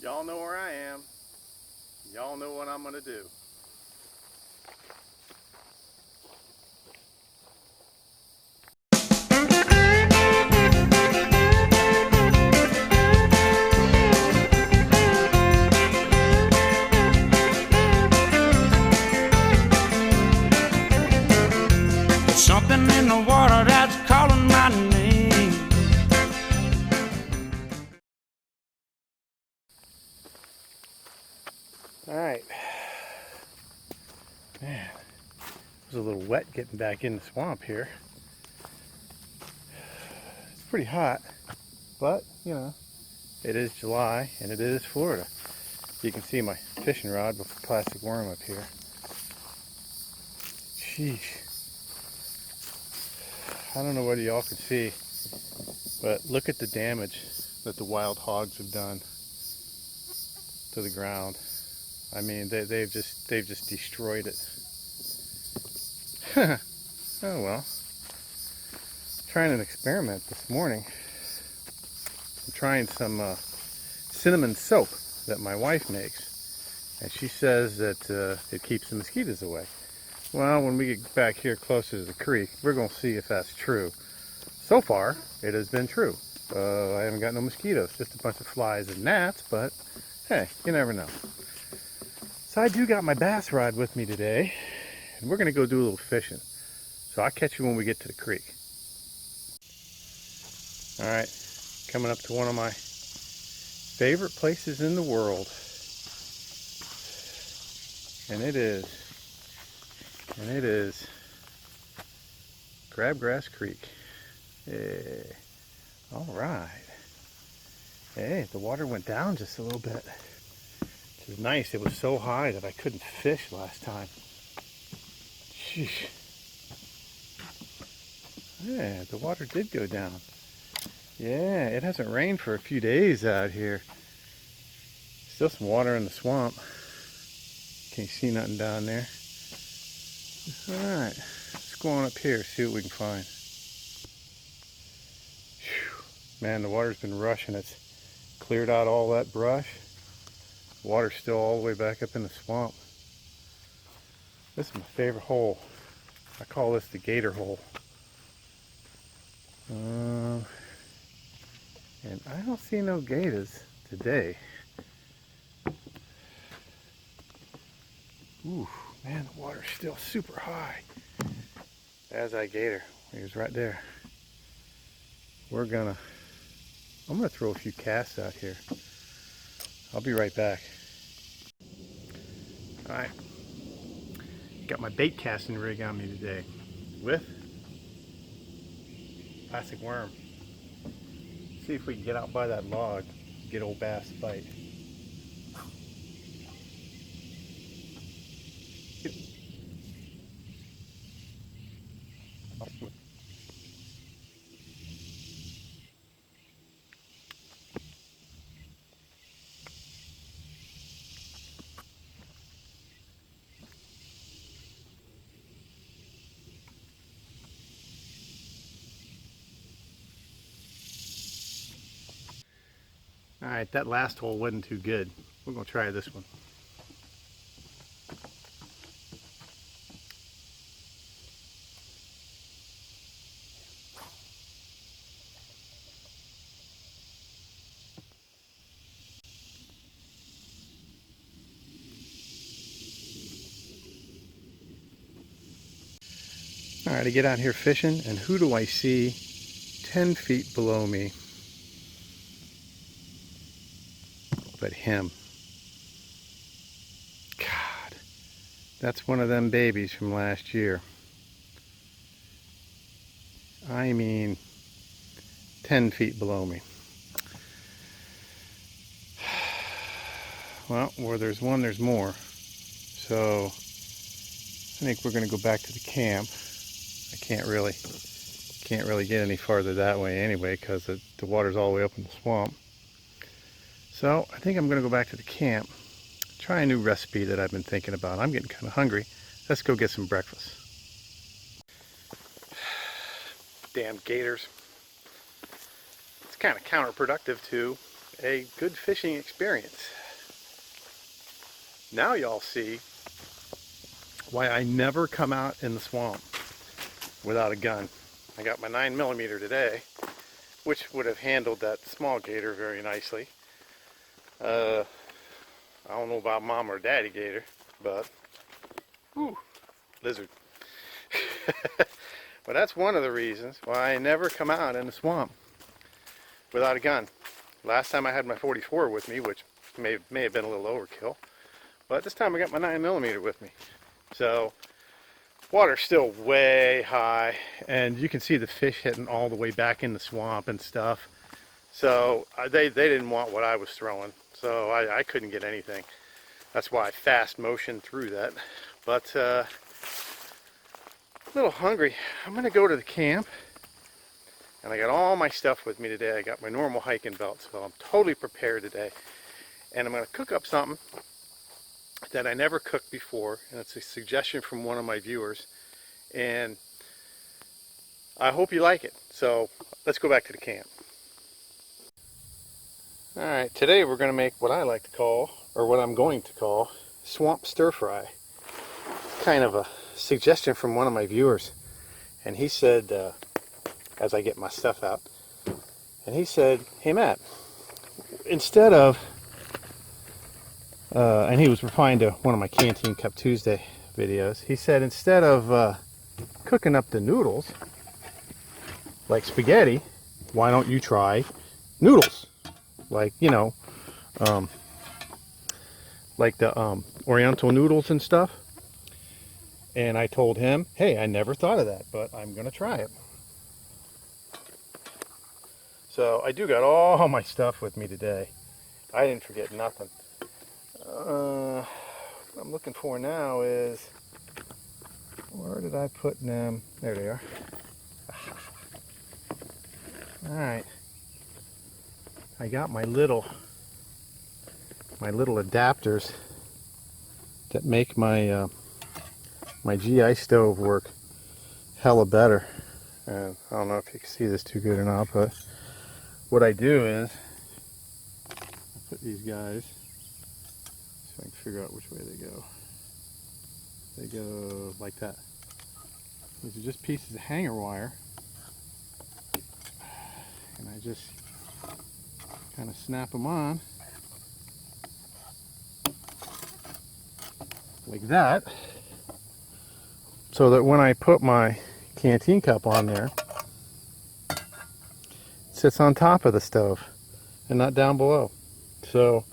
Y'all know where I am. Y'all know what I'm gonna do. Something in the water that's calling my name. Alright. Man, it was a little wet getting back in the swamp here. It's pretty hot, but you know, it is July and it is Florida. You can see my fishing rod with a plastic worm up here. Sheesh. I don't know whether y'all can see, but look at the damage that the wild hogs have done to the ground. I mean, they've just destroyed it. Oh well. Trying an experiment this morning. I'm trying some cinnamon soap that my wife makes, and she says that it keeps the mosquitoes away. Well, when we get back here closer to the creek, we're going to see if that's true. So far, it has been true. I haven't got no mosquitoes, just a bunch of flies and gnats, but hey, you never know. So I do got my bass rod with me today, and we're going to go do a little fishing. So I'll catch you when we get to the creek. Alright, coming up to one of my favorite places in the world. And it is Crabgrass Creek. Yeah. Alright. Hey, the water went down just a little bit. Which is nice. It was so high that I couldn't fish last time. Sheesh. Yeah, the water did go down. Yeah, it hasn't rained for a few days out here. Still some water in the swamp. Can't see nothing down there. Alright, let's go on up here, see what we can find. Whew. Man, the water's been rushing. It's cleared out all that brush. Water's still all the way back up in the swamp. This is my favorite hole. I call this the gator hole. And I don't see no gators today. Ooh, man, the water's still super high. There's that gator. He was right there. I'm gonna throw a few casts out here. I'll be right back. Alright. Got my bait casting rig on me today with plastic worm. See if we can get out by that log, get old bass to bite. Alright, that last hole wasn't too good. We're going to try this one. Alright, I get out here fishing, and who do I see 10 feet below me but him? God, that's one of them babies from last year. I mean, 10 feet below me. Well, where there's one, there's more. So, I think we're going to go back to the camp. I can't really get any farther that way anyway, because the water's all the way up in the swamp. So I think I'm going to go back to the camp, try a new recipe that I've been thinking about. I'm getting kind of hungry. Let's go get some breakfast. Damn gators. It's kind of counterproductive too. a good fishing experience. Now y'all see why I never come out in the swamp without a gun. I got my 9mm today, which would have handled that small gator very nicely. I don't know about mom or daddy gator, but whew, lizard. But that's one of the reasons why I never come out in the swamp without a gun. Last time I had my 44 with me, which may have been a little overkill, but this time I got my 9mm with me. So water's still way high, and you can see the fish hitting all the way back in the swamp and stuff. So they didn't want what I was throwing, so I couldn't get anything. That's why I fast motioned through that. But a little hungry. I'm gonna go to the camp, and I got all my stuff with me today. I got my normal hiking belt, so I'm totally prepared today. And I'm gonna cook up something that I never cooked before, and it's a suggestion from one of my viewers, and I hope you like it. So let's go back to the camp. Alright, today we're going to make what I like to call, or what I'm going to call, swamp stir fry. Kind of a suggestion from one of my viewers, and he said, as I get my stuff out, and he said, hey Matt, instead of and he was replying to one of my Canteen Cup Tuesday videos. He said, instead of cooking up the noodles like spaghetti, why don't you try noodles? Like, you know, like the oriental noodles and stuff. And I told him, hey, I never thought of that, but I'm going to try it. So I do got all my stuff with me today. I didn't forget nothing. What I'm looking for now is, where did I put them? There they are. Alright. I got my little adapters that make my my GI stove work hella better. And I don't know if you can see this too good or not, but what I do is I put these guys, so I can figure out which way they go. They go like that. These are just pieces of hanger wire, and I just kind of snap them on like that, so that when I put my canteen cup on there, it sits on top of the stove and not down below. So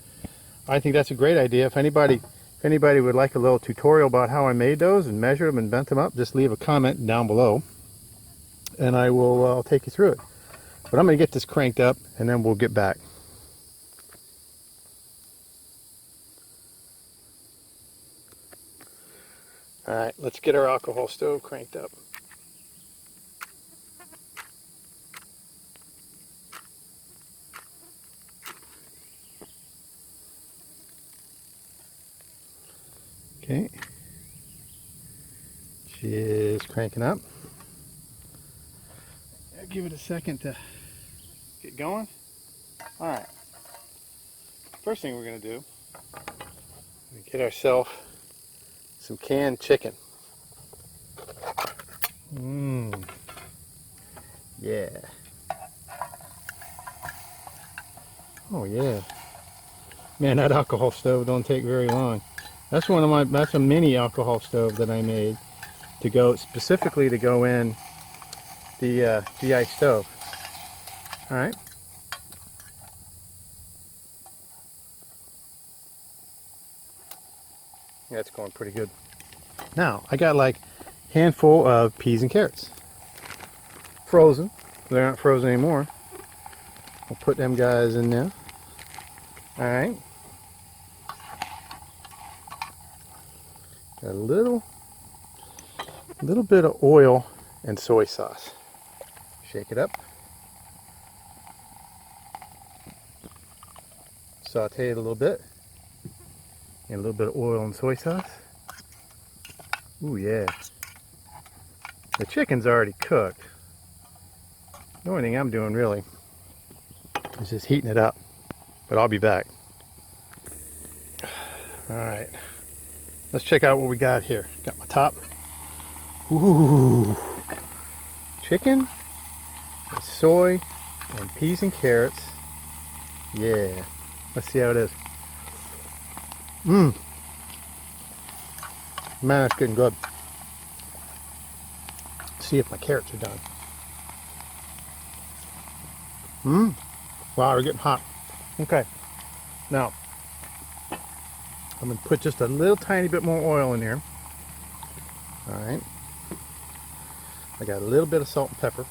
I think that's a great idea. If anybody would like a little tutorial about how I made those and measured them and bent them up, just leave a comment down below and I will I'll take you through it. But I'm going to get this cranked up and then we'll get back. Alright, let's get our alcohol stove cranked up. Okay, just cranking up. I'll give it a second to get going. Alright, first thing we're going to do is get ourselves some canned chicken. Yeah. Oh yeah. Man, that alcohol stove don't take very long. That's that's a mini alcohol stove that I made to go specifically to go in the GI stove. All right. Yeah, it's going pretty good. Now I got like a handful of peas and carrots, frozen. They're not frozen anymore. I'll put them guys in there. All right. Got a little bit of oil and soy sauce. Shake it up. Saute it a little bit. And a little bit of oil and soy sauce. Ooh yeah. The chicken's already cooked. The only thing I'm doing really is just heating it up. but I'll be back. All right, let's check out what we got here. Got my top. Ooh, chicken, with soy, and peas and carrots. Yeah, let's see how it is. Man, it's getting good. Let's see if my carrots are done. Wow, they're getting hot. Okay, now I'm gonna put just a little tiny bit more oil in here. All right, I got a little bit of salt and pepper.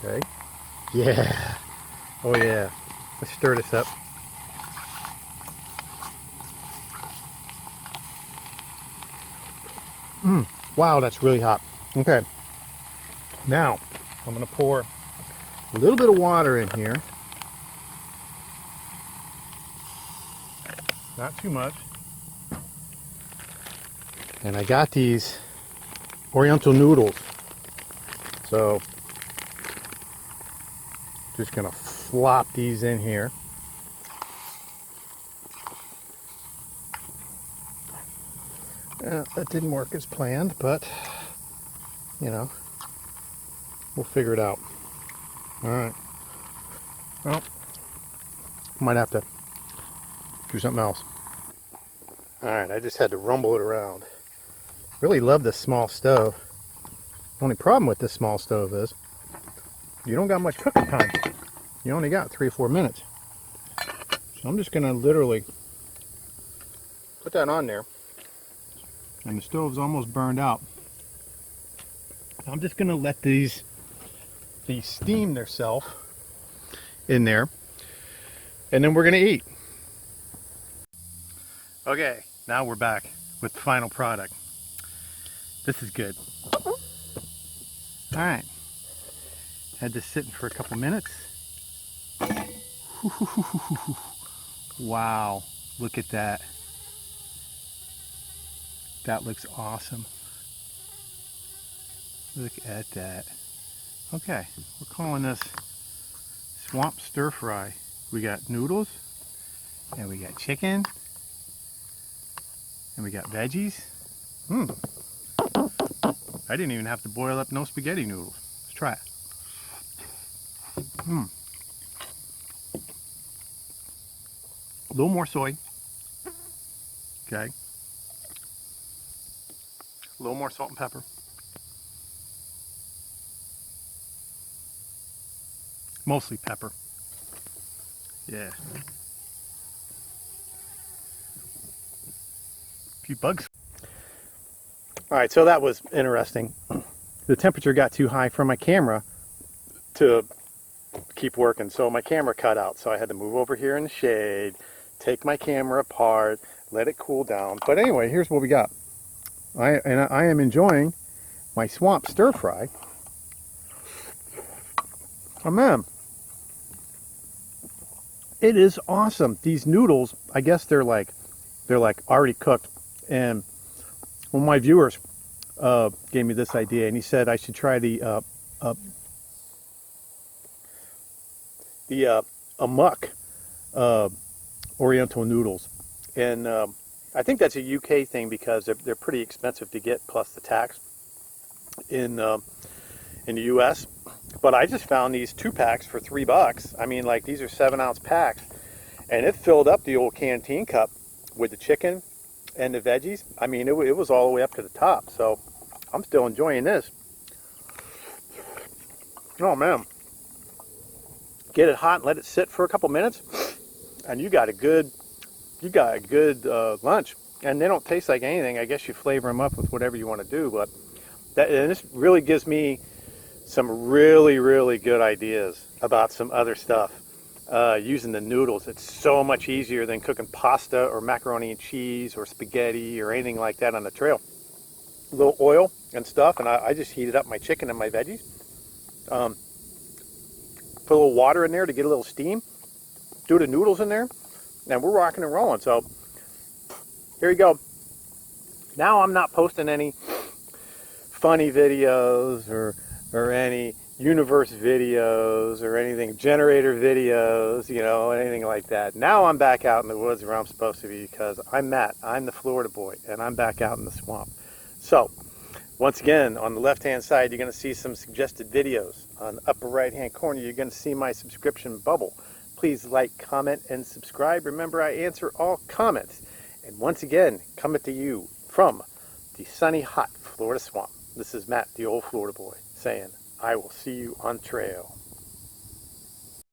Okay, yeah, oh yeah, let's stir this up. Wow, that's really hot. Okay, now I'm gonna pour a little bit of water in here. Not too much. And I got these Oriental noodles. So just gonna flop these in here. That didn't work as planned, but you know, we'll figure it out. All right. Well, might have to do something else. All right, I just had to rumble it around. Really love this small stove. Only problem with this small stove is you don't got much cooking time. You only got 3 or 4 minutes. So I'm just gonna literally put that on there. And the stove's almost burned out. I'm just gonna let these steam themselves in there, and then we're gonna eat. Okay, now we're back with the final product. This is good. All right, had this sitting for a couple minutes. Wow, look at that. That looks awesome. Look at that. Okay, we're calling this swamp stir fry. We got noodles, and we got chicken, and we got veggies. I didn't even have to boil up no spaghetti noodles. Let's try it. A little more soy. Okay. A little more salt and pepper. Mostly pepper. Yeah. A few bugs. Alright, so that was interesting. The temperature got too high for my camera to keep working, so my camera cut out. So I had to move over here in the shade, take my camera apart, let it cool down. But anyway, here's what we got. I am enjoying my swamp stir fry. Oh man, it is awesome. These noodles, I guess they're like already cooked. And one of my viewers gave me this idea, and he said I should try the amok Oriental noodles. And I think that's a UK thing because they're pretty expensive to get, plus the tax in the US. But I just found these 2-packs for $3. I mean, like, these are 7-ounce packs, and it filled up the old canteen cup with the chicken and the veggies. I mean, it was all the way up to the top. So I'm still enjoying this. Oh man, get it hot and let it sit for a couple minutes, and you got a good lunch. And they don't taste like anything. I guess you flavor them up with whatever you want to do. But and this really gives me some really good ideas about some other stuff using the noodles. It's so much easier than cooking pasta or macaroni and cheese or spaghetti or anything like that on the trail. A little oil and stuff, and I just heated up my chicken and my veggies. Put a little water in there to get a little steam. Do the noodles in there, and we're rocking and rolling. So here you go. Now I'm not posting any funny videos or any universe videos or anything, generator videos, you know, anything like that. Now I'm back out in the woods where I'm supposed to be because I'm Matt. I'm the Florida boy, and I'm back out in the swamp. So, once again, on the left-hand side, you're going to see some suggested videos. On the upper right-hand corner, you're going to see my subscription bubble. Please like, comment, and subscribe. Remember, I answer all comments. And once again, coming to you from the sunny, hot Florida swamp. This is Matt, the old Florida boy, saying, I will see you on trail.